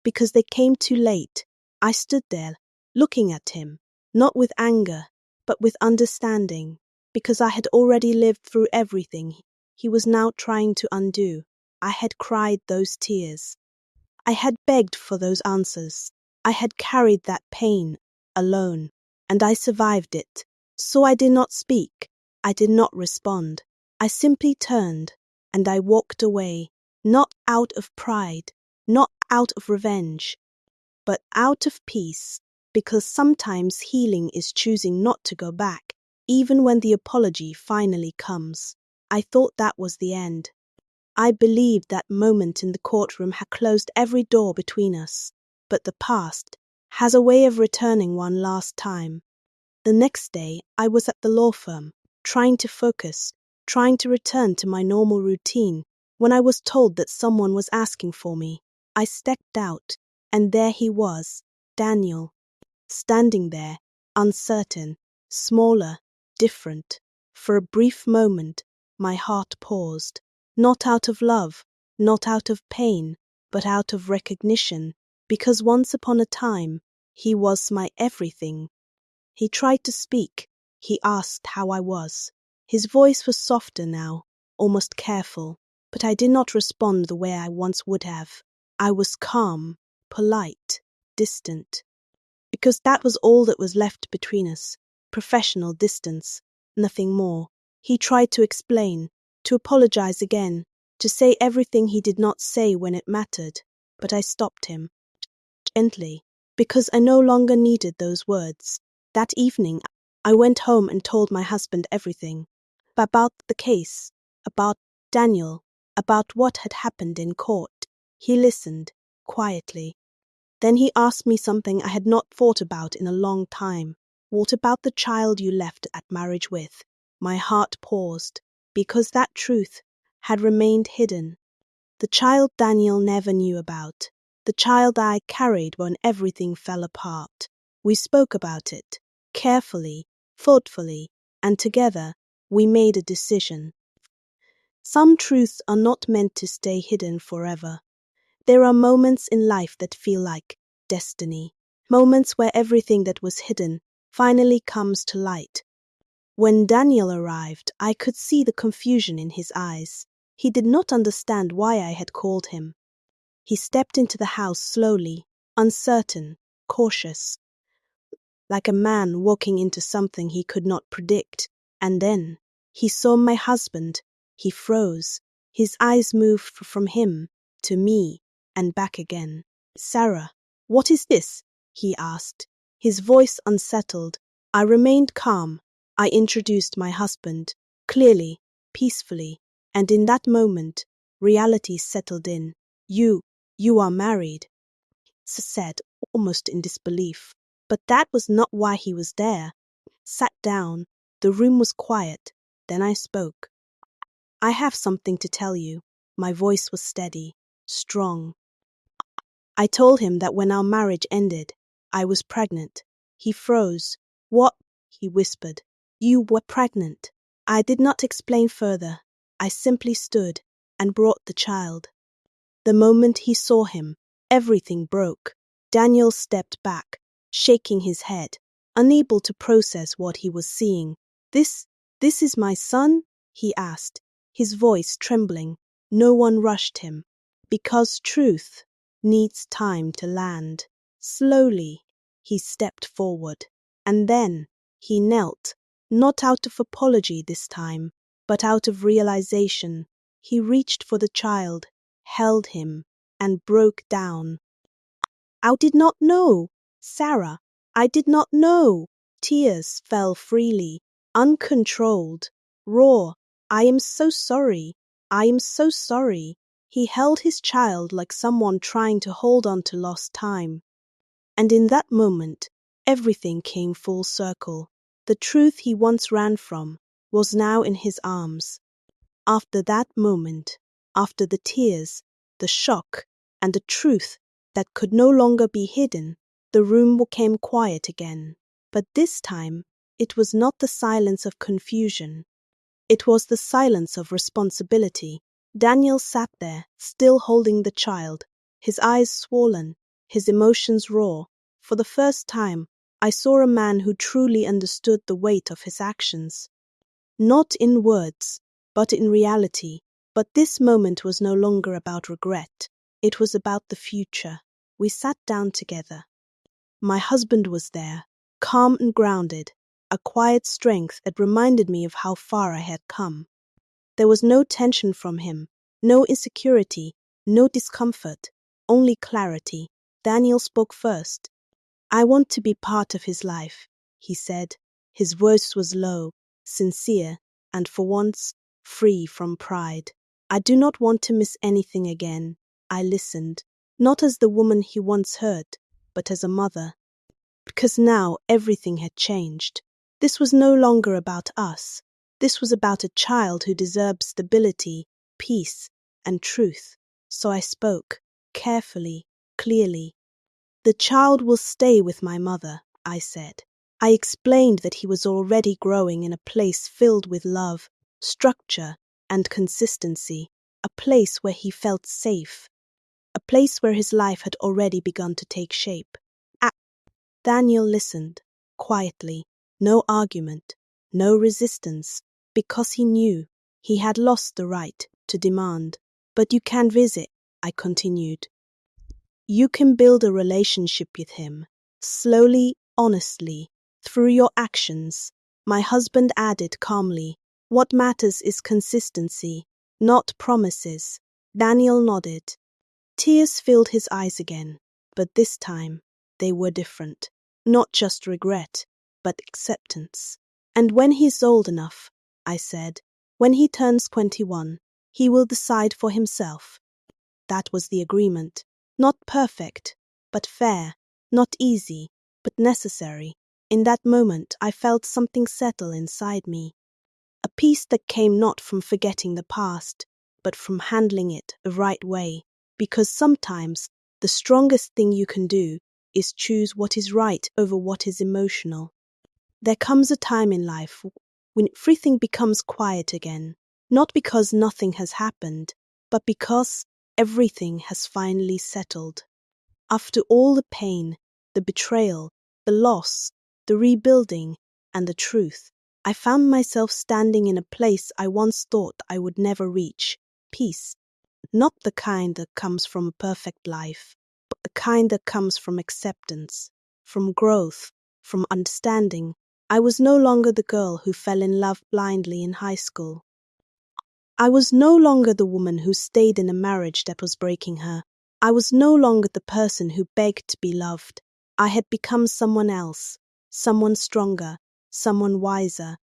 because they came too late. I stood there, looking at him, not with anger, but with understanding, because I had already lived through everything he was now trying to undo. I had cried those tears. I had begged for those answers. I had carried that pain alone, and I survived it. So I did not speak. I did not respond. I simply turned, and I walked away, not out of pride, not out of revenge, but out of peace, because sometimes healing is choosing not to go back, even when the apology finally comes. I thought that was the end. I believed that moment in the courtroom had closed every door between us, but the past has a way of returning one last time. The next day, I was at the law firm, trying to focus, trying to return to my normal routine, when I was told that someone was asking for me. I stepped out, and there he was, Daniel, standing there, uncertain, smaller, different. For a brief moment, my heart paused. Not out of love, not out of pain, but out of recognition, because once upon a time, he was my everything. He tried to speak. He asked how I was. His voice was softer now, almost careful, but I did not respond the way I once would have. I was calm, polite, distant, because that was all that was left between us. Professional distance, nothing more. He tried to explain, to apologize again, to say everything he did not say when it mattered, but I stopped him, gently, because I no longer needed those words. That evening, I went home and told my husband everything. About the case, about Daniel, about what had happened in court. He listened, quietly. Then he asked me something I had not thought about in a long time. What about the child you left at marriage with? My heart paused, because that truth had remained hidden. The child Daniel never knew about. The child I carried when everything fell apart. We spoke about it, carefully, thoughtfully, and together we made a decision. Some truths are not meant to stay hidden forever. There are moments in life that feel like destiny, moments where everything that was hidden finally comes to light. When Daniel arrived, I could see the confusion in his eyes. He did not understand why I had called him. He stepped into the house slowly, uncertain, cautious, like a man walking into something he could not predict. And then he saw my husband. He froze. His eyes moved from him to me and back again. "Sarah, what is this?" he asked, his voice unsettled. I remained calm. I introduced my husband, clearly, peacefully, and in that moment, reality settled in. You are married," said, almost in disbelief. But that was not why he was there. Sat down. The room was quiet. Then I spoke. "I have something to tell you." My voice was steady, strong. I told him that when our marriage ended, I was pregnant. He froze. "What?" he whispered. "You were pregnant." I did not explain further. I simply stood and brought the child. The moment he saw him, everything broke. Daniel stepped back, shaking his head, unable to process what he was seeing. This is my son?" he asked, his voice trembling. No one rushed him, because truth needs time to land. Slowly, he stepped forward, and then he knelt, not out of apology this time, but out of realization. He reached for the child, held him, and broke down. "I did not know, Sarah, I did not know." Tears fell freely, uncontrolled, raw. "I am so sorry. I am so sorry." He held his child like someone trying to hold on to lost time. And in that moment, everything came full circle. The truth he once ran from was now in his arms. After that moment, after the tears, the shock, and the truth that could no longer be hidden, the room became quiet again. But this time, it was not the silence of confusion. It was the silence of responsibility. Daniel sat there, still holding the child, his eyes swollen, his emotions raw. For the first time, I saw a man who truly understood the weight of his actions. Not in words, but in reality. But this moment was no longer about regret. It was about the future. We sat down together. My husband was there, calm and grounded, a quiet strength that reminded me of how far I had come. There was no tension from him, no insecurity, no discomfort, only clarity. Daniel spoke first. "I want to be part of his life," he said. His voice was low, sincere, and for once, free from pride. "I do not want to miss anything again." I listened, not as the woman he once heard, but as a mother. Because now everything had changed. This was no longer about us. This was about a child who deserved stability, peace, and truth. So I spoke, carefully, clearly. "The child will stay with my mother," I said. I explained that he was already growing in a place filled with love, structure, and consistency, a place where he felt safe, a place where his life had already begun to take shape. Daniel listened, quietly, no argument, no resistance, because he knew he had lost the right to demand. But you can visit, I continued. You can build a relationship with him, slowly, honestly, through your actions. My husband added calmly, what matters is consistency, not promises. Daniel nodded. Tears filled his eyes again, but this time they were different. Not just regret, but acceptance. And when he's old enough, I said, when he turns 21, he will decide for himself. That was the agreement. Not perfect, but fair. Not easy, but necessary. In that moment, I felt something settle inside me. A peace that came not from forgetting the past, but from handling it the right way. Because sometimes the strongest thing you can do is choose what is right over what is emotional. There comes a time in life when everything becomes quiet again, not because nothing has happened, but because everything has finally settled. After all the pain, the betrayal, the loss, the rebuilding, and the truth, I found myself standing in a place I once thought I would never reach. Peace. Not the kind that comes from a perfect life, but the kind that comes from acceptance, from growth, from understanding. I was no longer the girl who fell in love blindly in high school. I was no longer the woman who stayed in a marriage that was breaking her. I was no longer the person who begged to be loved. I had become someone else, someone stronger, someone wiser,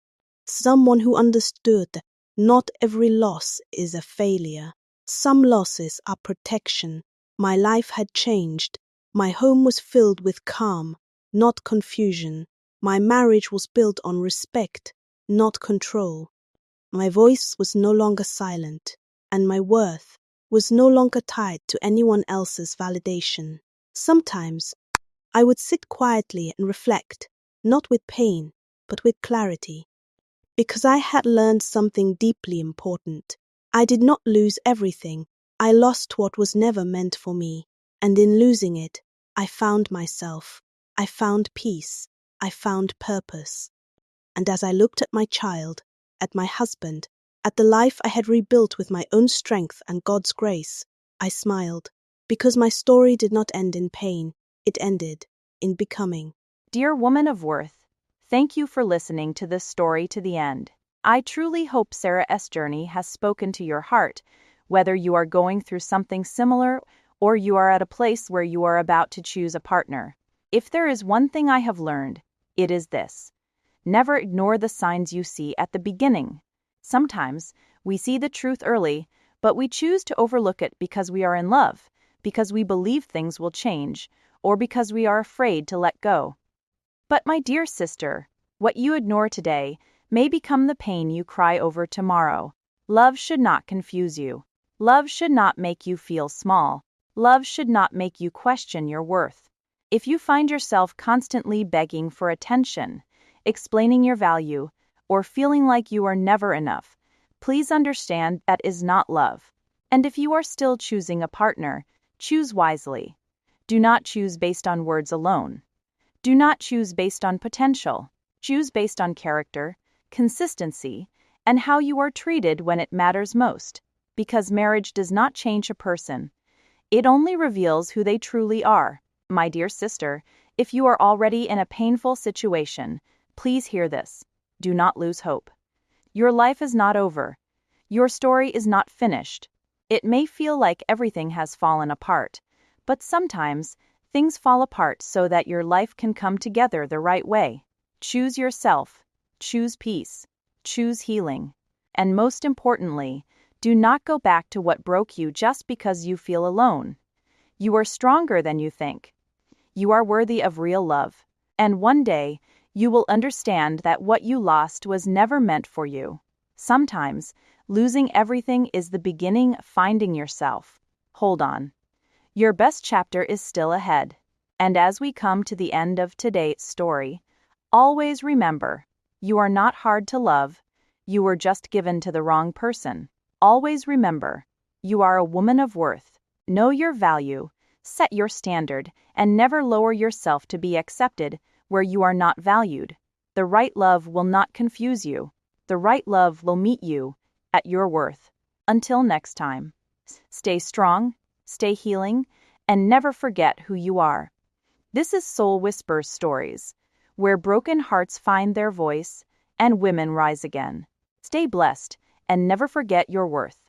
someone who understood that not every loss is a failure. Some losses are protection. My life had changed. My home was filled with calm, not confusion. My marriage was built on respect, not control. My voice was no longer silent, and my worth was no longer tied to anyone else's validation. Sometimes I would sit quietly and reflect, not with pain, but with clarity. Because I had learned something deeply important. I did not lose everything. I lost what was never meant for me. And in losing it, I found myself. I found peace. I found purpose. And as I looked at my child, at my husband, at the life I had rebuilt with my own strength and God's grace, I smiled. Because my story did not end in pain. It ended in becoming. Dear woman of worth, thank you for listening to this story to the end. I truly hope Sarah's journey has spoken to your heart, whether you are going through something similar or you are at a place where you are about to choose a partner. If there is one thing I have learned, it is this. Never ignore the signs you see at the beginning. Sometimes we see the truth early, but we choose to overlook it because we are in love, because we believe things will change, or because we are afraid to let go. But my dear sister, what you ignore today may become the pain you cry over tomorrow. Love should not confuse you. Love should not make you feel small. Love should not make you question your worth. If you find yourself constantly begging for attention, explaining your value, or feeling like you are never enough, please understand that is not love. And if you are still choosing a partner, choose wisely. Do not choose based on words alone. Do not choose based on potential. Choose based on character, consistency, and how you are treated when it matters most. Because marriage does not change a person. It only reveals who they truly are. My dear sister, if you are already in a painful situation, please hear this. Do not lose hope. Your life is not over. Your story is not finished. It may feel like everything has fallen apart, but sometimes things fall apart so that your life can come together the right way. Choose yourself. Choose peace. Choose healing. And most importantly, do not go back to what broke you just because you feel alone. You are stronger than you think. You are worthy of real love. And one day, you will understand that what you lost was never meant for you. Sometimes, losing everything is the beginning of finding yourself. Hold on. Your best chapter is still ahead. And as we come to the end of today's story, always remember, you are not hard to love. You were just given to the wrong person. Always remember, you are a woman of worth. Know your value, set your standard, and never lower yourself to be accepted where you are not valued. The right love will not confuse you. The right love will meet you at your worth. Until next time, stay strong, stay healing, and never forget who you are. This is Soul Whispers Stories, where broken hearts find their voice and women rise again. Stay blessed and never forget your worth.